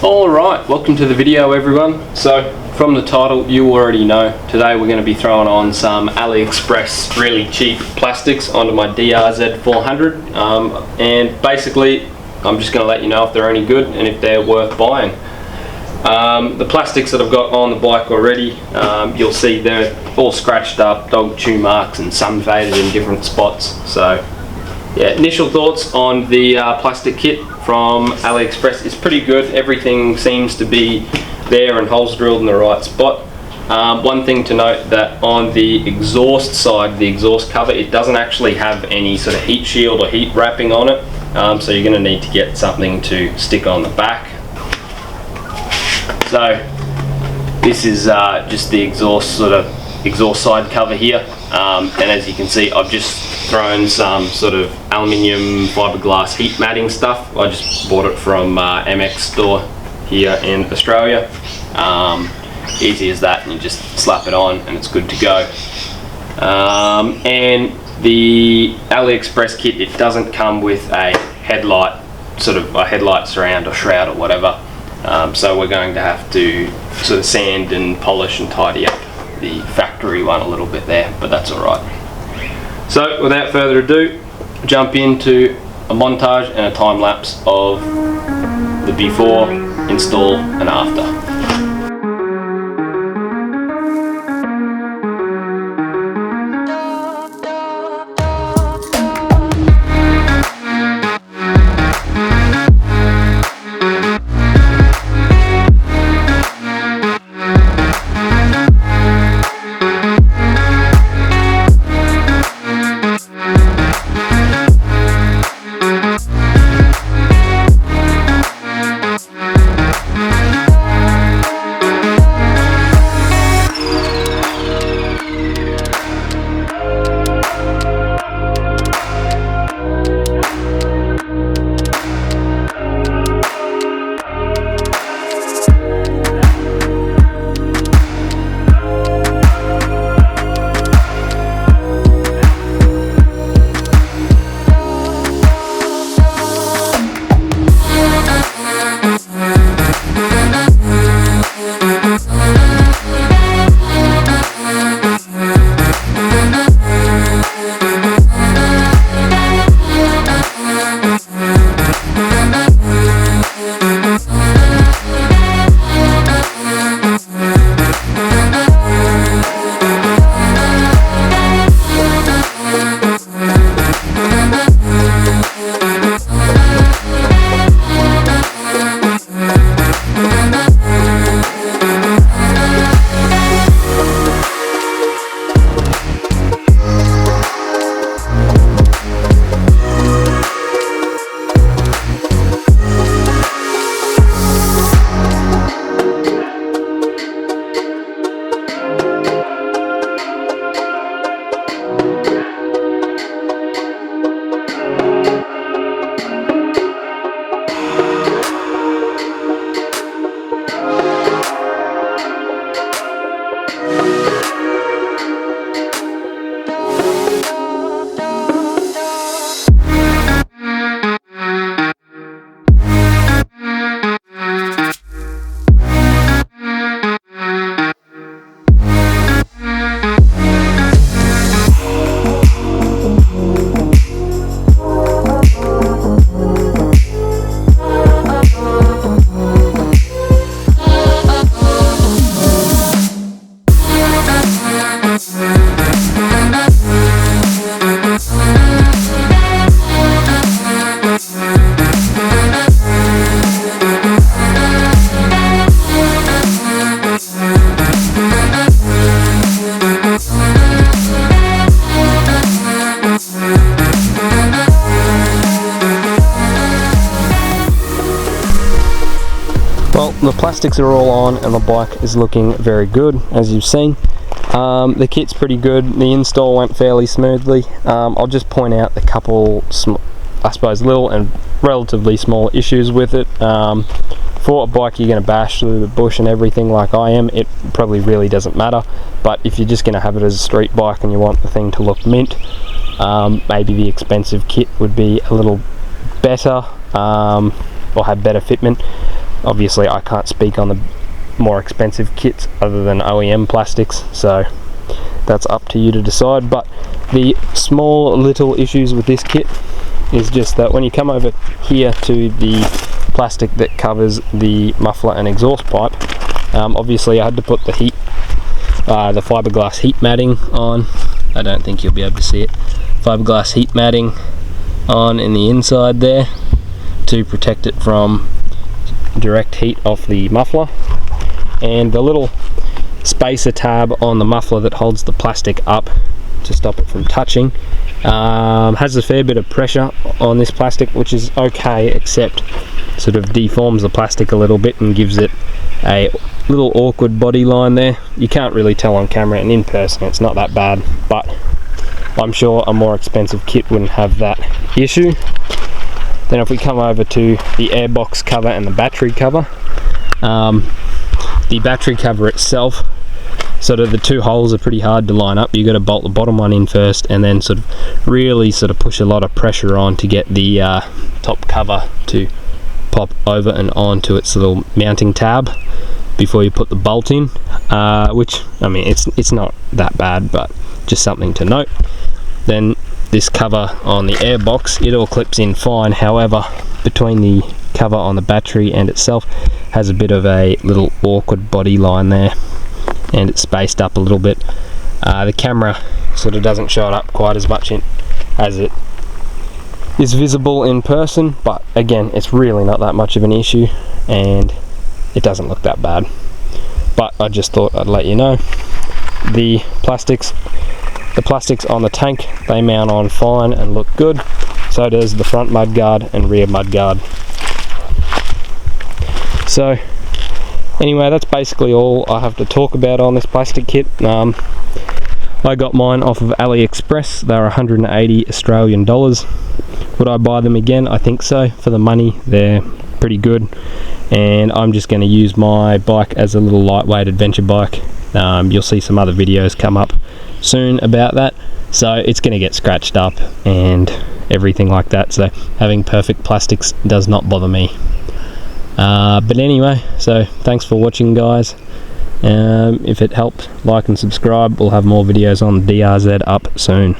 Alright, welcome to the video everyone. So from the title you already know, today we're going to be throwing on some AliExpress really cheap plastics onto my DRZ400 and basically I'm just going to let you know if they're any good and if they're worth buying. The plastics that I've got on the bike already, you'll see they're all scratched up, dog chew marks and some faded in different spots. So yeah, initial thoughts on the plastic kit from AliExpress is pretty good. Everything seems to be there and holes drilled in the right spot. One thing to note that on the exhaust side, the exhaust cover, it doesn't actually have any sort of heat shield or heat wrapping on it, so you're going to need to get something to stick on the back. So this is just the exhaust side cover here, and as you can see I've just thrown some sort of aluminium fiberglass heat matting stuff. I just bought it from MX store here in Australia. Easy as that, and you just slap it on and it's good to go. And the AliExpress kit, it doesn't come with a headlight, sort of a headlight surround or shroud or whatever. So we're going to have to sort of sand and polish and tidy up the factory one a little bit there, but that's alright. So without further ado, jump into a montage and a time lapse of the before, install and after. Well, the plastics are all on and the bike is looking very good, as you've seen. The kit's pretty good. The install went fairly smoothly. I'll just point out a couple, I suppose, little and relatively small issues with it. For a bike you're going to bash through the bush and everything like I am, it probably really doesn't matter. But if you're just going to have it as a street bike and you want the thing to look mint, maybe the expensive kit would be a little better, or have better fitment. obviously I can't speak on the more expensive kits other than OEM plastics, so that's up to you to decide. But the small little issues with this kit is just that when you come over here to the plastic that covers the muffler and exhaust pipe, obviously I had to put the fiberglass heat matting on. I don't think you'll be able to see it. Fiberglass heat matting on in the inside there to protect it from direct heat off the muffler, and the little spacer tab on the muffler that holds the plastic up to stop it from touching has a fair bit of pressure on this plastic, which is okay, except sort of deforms the plastic a little bit and gives it a little awkward body line there. You can't really tell on camera, and in person it's not that bad, but I'm sure a more expensive kit wouldn't have that issue. Then if we come over to the airbox cover and the battery cover, the battery cover itself, sort of the two holes are pretty hard to line up. You got to bolt the bottom one in first, and then sort of really sort of push a lot of pressure on to get the top cover to pop over and onto its little mounting tab before you put the bolt in, which, I mean, it's not that bad, but just something to note. Then this cover on the airbox, it all clips in fine. However, between the cover on the battery and itself has a bit of a little awkward body line there, and it's spaced up a little bit. The camera sort of doesn't show it up quite as much as it is visible in person, but again, it's really not that much of an issue and it doesn't look that bad. But I just thought I'd let you know. The plastics on the tank, they mount on fine and look good. So does the front mudguard and rear mudguard. So anyway, that's basically all I have to talk about on this plastic kit. I got mine off of AliExpress. They're 180 Australian dollars. Would I buy them again? I think so. For the money, they're pretty good, and I'm just going to use my bike as a little lightweight adventure bike. You'll see some other videos come up soon about that, so it's going to get scratched up and everything like that, so having perfect plastics does not bother me. But anyway, so thanks for watching, guys. If it helped, like and subscribe. We'll have more videos on the DRZ up soon.